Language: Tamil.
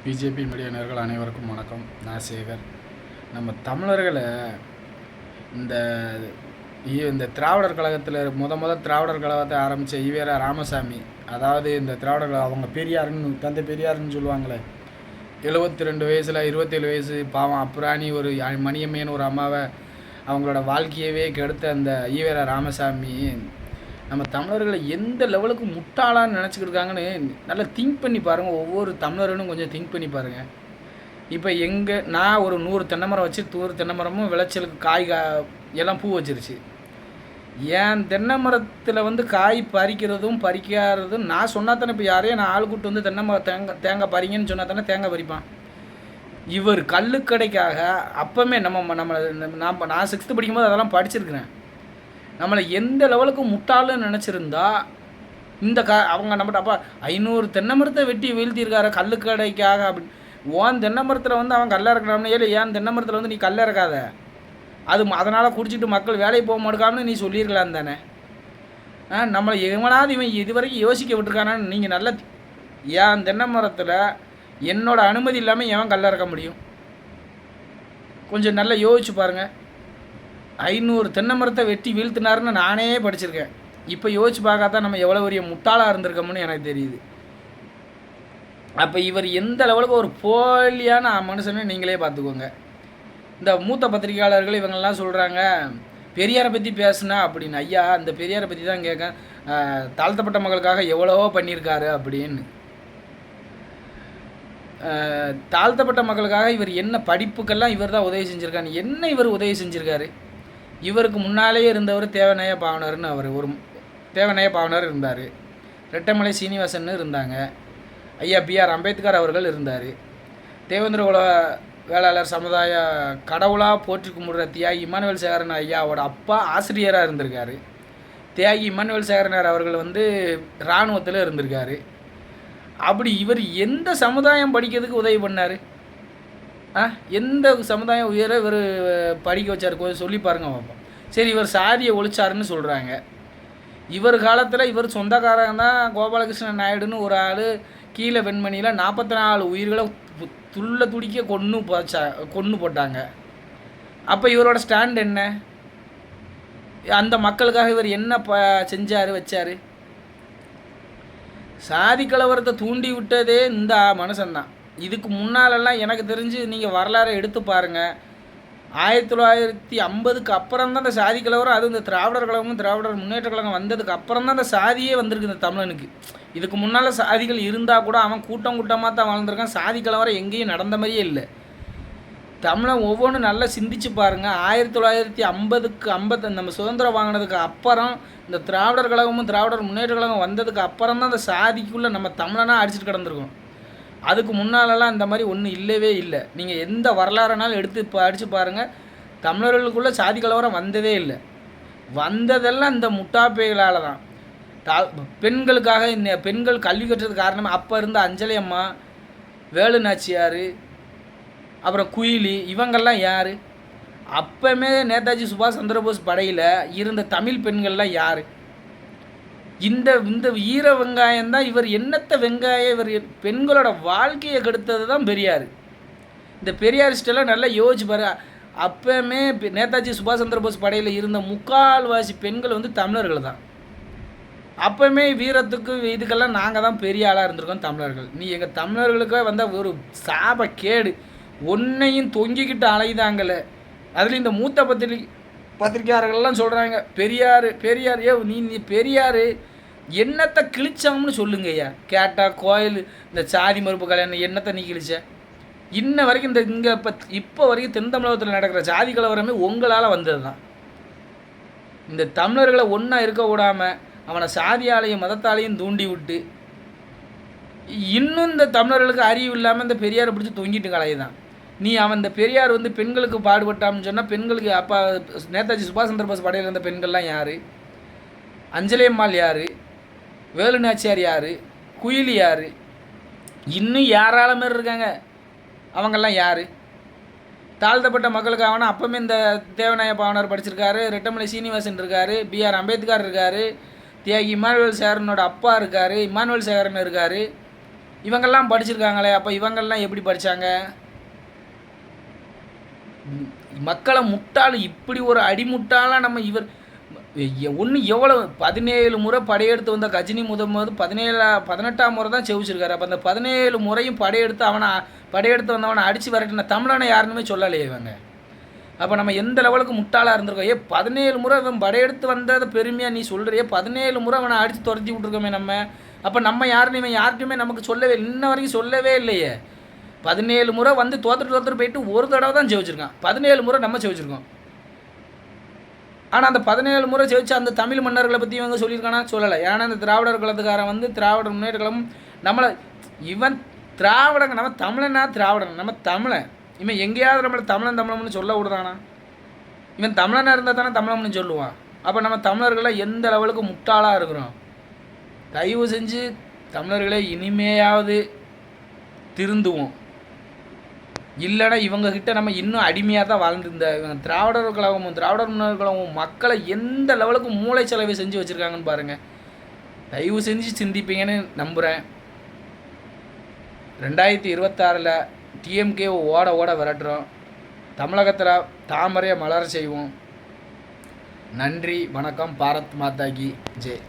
பிஜேபி மீடியா நேயர்கள் அனைவருக்கும் வணக்கம். நான் சேகர். நம்ம தமிழர்களை இந்த இந்த திராவிடர் கழகத்தில் முதல் திராவிடர் கழகத்தை ஆரம்பித்த ஈவேரா ராமசாமி, அதாவது இந்த திராவிடர் கழகம் அவங்க பெரியாருன்னு தந்தை பெரியாருன்னு சொல்லுவாங்களே, 72 வயசில் 27 வயசு பாவம் அப்புறாணி ஒரு மணியம்மேன்னு ஒரு அம்மாவை அவங்களோட வாழ்க்கையவே கெடுத்த அந்த ஈவேரா ராமசாமி நம்ம தமிழர்களை எந்த லெவலுக்கு முட்டாளான்னு நினச்சிக்கிட்டு இருக்காங்கன்னு நல்லா திங்க் பண்ணி பாருங்கள். ஒவ்வொரு தமிழர்களும் கொஞ்சம் திங்க் பண்ணி பாருங்கள். இப்போ நான் ஒரு 100 தென்னை மரம் வச்சு 100 தென்னை மரமும் விளைச்சலுக்கு காய் எல்லாம் பூ வச்சிருச்சு. என் தென்னை மரத்தில் காய் பறிக்கிறதும் பறிக்காததும் நான் சொன்னா தானே. இப்போ யாரையும் நான் ஆள் கூட்டு வந்து தென்னை மரம் தேங்காய் பறிங்கன்னு சொன்னா தானே தேங்காய் பறிப்பான். இவர் கல்லுக்கடைக்காக அப்போமே நான் 6th படிக்கும்போது அதெல்லாம் படிச்சிருக்கிறேன். நம்மளை எந்த லெவலுக்கு முட்டாளுன்னு நினச்சிருந்தா அவங்க நம்மகிட்ட அப்பா 500 தென்னை மரத்தை வெட்டி வீழ்த்தியிருக்காரு கல்லுக்கடைக்காக அப்படின்னு. தென்னை மரத்தில் அவன் கல்லை இறக்கணும்னு ஏன் தென்னை மரத்தில் நீ கல்லை இறக்காத, அதனால் குடிச்சிட்டு மக்கள் வேலைக்கு போக மாட்டேக்காமனு நீ சொல்லியிருக்கலாம் தானே. நம்மளை எவனாவது இவன் இது வரைக்கும் யோசிக்க விட்டுருக்கானான்னு நீங்கள் நல்லா ஏன் தென்னை மரத்தில் என்னோடய அனுமதி இல்லாமல் எவன் கல்லை இறக்க முடியும்? கொஞ்சம் நல்லா யோசிச்சு பாருங்கள். 500 தென்னை மரத்தை வெட்டி வீழ்த்தினாருன்னு நானே படிச்சிருக்கேன். இப்போ யோசிச்சு பார்க்காதான் நம்ம எவ்வளோ பெரிய முட்டாளாக இருந்திருக்கோம்னு எனக்கு தெரியுது. அப்போ இவர் எந்த லெவலுக்கு ஒரு போலியான மனுஷன்னு நீங்களே பார்த்துக்கோங்க. இந்த மூத்த பத்திரிகையாளர்கள் இவங்கெல்லாம் சொல்கிறாங்க பெரியாரை பற்றி பேசுனா அப்படின்னு. ஐயா, அந்த பெரியாரை பற்றி தான் கேட்க, தாழ்த்தப்பட்ட மக்களுக்காக எவ்வளவோ பண்ணியிருக்காரு அப்படின்னு. தாழ்த்தப்பட்ட மக்களுக்காக இவர் என்ன படிப்புக்கெல்லாம் இவர் தான் உதவி செஞ்சுருக்காரு. என்ன இவர் உதவி செஞ்சுருக்காரு? இவருக்கு முன்னாலேயே இருந்தவர் தேவநேய பாவனர்னு ஒரு தேவநேய பாவனர் இருந்தார். ரெட்டமலை சீனிவாசன் இருந்தாங்க. ஐயா பிஆர் அம்பேத்கர் அவர்கள் இருந்தார். தேவேந்திர குல வேளாளர் சமுதாய கடவுளாக போற்றி கும்பிடுற தியாகி இமானுவேல் சேகரன் ஐயாவோட அப்பா ஆசிரியராக இருந்திருக்காரு. தியாகி இமானுவேல் சேகரனார் அவர்கள் இராணுவத்தில் இருந்திருக்காரு. அப்படி இவர் எந்த சமுதாயம் படிக்கிறதுக்கு உதவி பண்ணார்? எந்த சமுதாயம் உயர இவர் படிக்க வச்சார் கொஞ்சம் சொல்லி பாருங்க பார்ப்போம். சரி, இவர் சாதியை ஒழிச்சாருன்னு சொல்கிறாங்க. இவர் காலத்தில் இவர் சொந்தக்காரங்க தான் கோபாலகிருஷ்ணன் நாயுடுன்னு ஒரு ஆள் கீழே வெண்மணியில் 44 உயிர்களை துடிக்க கொன்று போட்டாங்க. அப்போ இவரோட ஸ்டாண்ட் என்ன? அந்த மக்களுக்காக இவர் என்ன செஞ்சார் வச்சார்? சாதி கலவரத்தை தூண்டி விட்டதே இந்த மனுஷன்தான். இதுக்கு முன்னாலெல்லாம் எனக்கு தெரிஞ்சு நீங்கள் வரலாறை எடுத்து பாருங்கள். 1950க்கு அப்புறம் தான் இந்த சாதி கலவரம், அதுவும் இந்த திராவிடர் கழகமும் திராவிடர் முன்னேற்ற கழகம் வந்ததுக்கு அப்புறம் தான் இந்த சாதியே வந்திருக்கு இந்த தமிழனுக்கு. இதுக்கு முன்னால் சாதிகள் இருந்தால் கூட அவன் கூட்டமாக தான் வாழ்ந்துருக்கான். சாதி கலவரம் எங்கேயும் நடந்த மாதிரியே இல்லை. தமிழன் ஒவ்வொன்றும் நல்லா சிந்திச்சு பாருங்கள். 1950 நம்ம சுதந்திரம் வாங்கினதுக்கு அப்புறம் இந்த திராவிடர் கழகமும் திராவிடர் முன்னேற்ற கழகம் வந்ததுக்கு அப்புறம் தான் இந்த சாதிக்குள்ளே நம்ம தமிழனாக அடிச்சுட்டு கிடந்திருக்கோம். அதுக்கு முன்னாலெல்லாம் இந்த மாதிரி ஒன்றும் இல்லவே இல்லை. நீங்கள் எந்த வரலாறுனாலும் எடுத்து படித்து பாருங்கள். தமிழர்களுக்குள்ளே சாதி கலவரம் வந்ததே இல்லை. வந்ததெல்லாம் இந்த முட்டாப்பைகளால் தான். பெண்களுக்காக பெண்கள் கல்வி கற்றதுக்கு காரணம் அப்போ இருந்த அஞ்சலி அம்மா, வேலு நாச்சியார், அப்புறம் குயிலி, இவங்கெல்லாம் யார்? அப்போமே நேதாஜி சுபாஷ் சந்திரபோஸ் படையில் இருந்த தமிழ் பெண்கள்லாம் யார்? இந்த ஈர வெங்காயம் தான். இவர் என்னத்த வெங்காயம்? இவர் பெண்களோட வாழ்க்கையை கெடுத்தது தான் பெரியார். இந்த பெரியாரிஸ்டெல்லாம் நல்லா யோசிச்சு பாரு. அப்போமே நேதாஜி சுபாஷ் சந்திரபோஸ் படையில் இருந்த முக்கால்வாசி பெண்கள் தமிழர்கள் தான். அப்போமே வீரத்துக்கு இதுக்கெல்லாம் நாங்கள் தான் பெரிய ஆளாக இருந்திருக்கோம் தமிழர்கள். நீ எங்கள் தமிழர்களுக்காக ஒரு சாப கேடு ஒன்றையும் தொங்கிக்கிட்டு அலைதாங்கல்ல. அதுலேயும் இந்த மூத்த பத்திரிகையாளர்கள்லாம் சொல்கிறாங்க பெரியார் பெரியார். நீ பெரியார் என்னத்தை கிழிச்சாங்கன்னு சொல்லுங்க ஐயா. கேட்டால் கோயில் இந்த சாதி மறுப்பு கல்யாணம் என்னத்தை நீ கிழிச்ச? இன்ன வரைக்கும் இப்போ வரைக்கும் தென் தமிழகத்தில் நடக்கிற ஜாதி கலவரமே உங்களால் வந்தது தான். இந்த தமிழர்களை ஒன்றா இருக்க விடாமல் அவனை சாதியாலையும் மதத்தாலையும் தூண்டி விட்டு இன்னும் இந்த தமிழர்களுக்கு அறிவு இல்லாமல் இந்த பெரியாரை பிடிச்சி தொங்கிட்டு கலையுதான். நீ இந்த பெரியார் பெண்களுக்கு பாடுபட்டான்னு சொன்னால் பெண்களுக்கு அப்போ நேதாஜி சுபாஷ் சந்திரபோஸ் படையில் இருந்த பெண்கள்லாம் யார்? அஞ்சலி அம்மாள் யார்? வேலு நாச்சியார் யார்? குயிலி யார்? இன்னும் யாரால மாரி இருக்காங்க அவங்கெல்லாம் யார்? தாழ்த்தப்பட்ட மக்களுக்காகனா அப்போமே இந்த தேவநாய பாவனர் படிச்சிருக்காரு. ரெட்டமலை சீனிவாசன் இருக்கார். பிஆர் அம்பேத்கர் இருக்கார். தியாகி இமானுவேல் சேகரனோட அப்பா இருக்கார். இமானுவேல் சேகரன் இருக்கார். இவங்கெல்லாம் படிச்சிருக்காங்களே, அப்போ இவங்கெல்லாம் எப்படி படித்தாங்க? மக்களை முட்டாள், இப்படி ஒரு அடிமுட்டாளாக நம்ம இவர் ஒன்று எவ்வளோ 17 முறை படையெடுத்து வந்த கஜினி முதல் 18ஆம் முறை தான் செவிச்சிருக்காரு. அப்போ அந்த 17 முறையும் படையெடுத்து வந்தவனை அடித்து விரட்டின தமிழனை யாருன்னு சொல்லலையே இவங்க. அப்போ நம்ம எந்த லெவலுக்கு முட்டாளாக இருந்திருக்கோம். 17 முறை இவன் படையெடுத்து வந்ததை பெருமையாக நீ சொல்கிறியே, 17 முறை அவனை அடித்து துரத்தி விட்ருக்கோமே நம்ம. அப்போ நம்ம யாருன்னு இவன் யார்கிட்டையுமே நமக்கு சொல்லவே, இன்ன வரைக்கும் சொல்லவே இல்லையே. 17 முறை வந்து தோத்துட்டு போயிட்டு ஒரு தடவை தான் ஜெயிச்சிருக்கான். 17 முறை நம்ம ஜெயிச்சிருக்கோம். ஆனால் அந்த 17 முறை ஜெயிச்ச அந்த தமிழ் மன்னர்களை பற்றி இவங்க சொல்லியிருக்கானா? சொல்லலை. ஏன்னா இந்த திராவிடர் கழகத்துக்காரன் வந்து திராவிடர் முன்னேற்ற கழகம் நம்மளை, இவன் திராவிடங்க, நம்ம தமிழனா திராவிடன், நம்ம தமிழன். இவன் எங்கேயாவது நம்மளை தமிழன்னு சொல்ல விடுறானா? இவன் தமிழனாக இருந்தால் தானே தமிழன்னு சொல்லுவான். அப்போ நம்ம தமிழர்களை எந்த லெவலுக்கு முட்டாளாக இருக்கிறோம். தயவு செஞ்சு தமிழர்களை இனிமையாவது திருந்துவோம். இல்லைன்னா இவங்கக்கிட்ட நம்ம இன்னும் அடிமையாக தான் வாழ்ந்துருந்த திராவிடர் கழகமும் திராவிடர் முன்னேற்ற கழகமும் மக்களை எந்த லெவலுக்கு மூளை செலவை செஞ்சு வச்சுருக்காங்கன்னு பாருங்கள். தயவு செஞ்சு சிந்திப்பீங்கன்னு நம்புகிறேன். 2026 டிஎம்கே ஓட விரட்டுறோம். தமிழகத்தில் தாமரையை மலர செய்வோம். நன்றி, வணக்கம். பாரத் மாதா கி ஜெய்.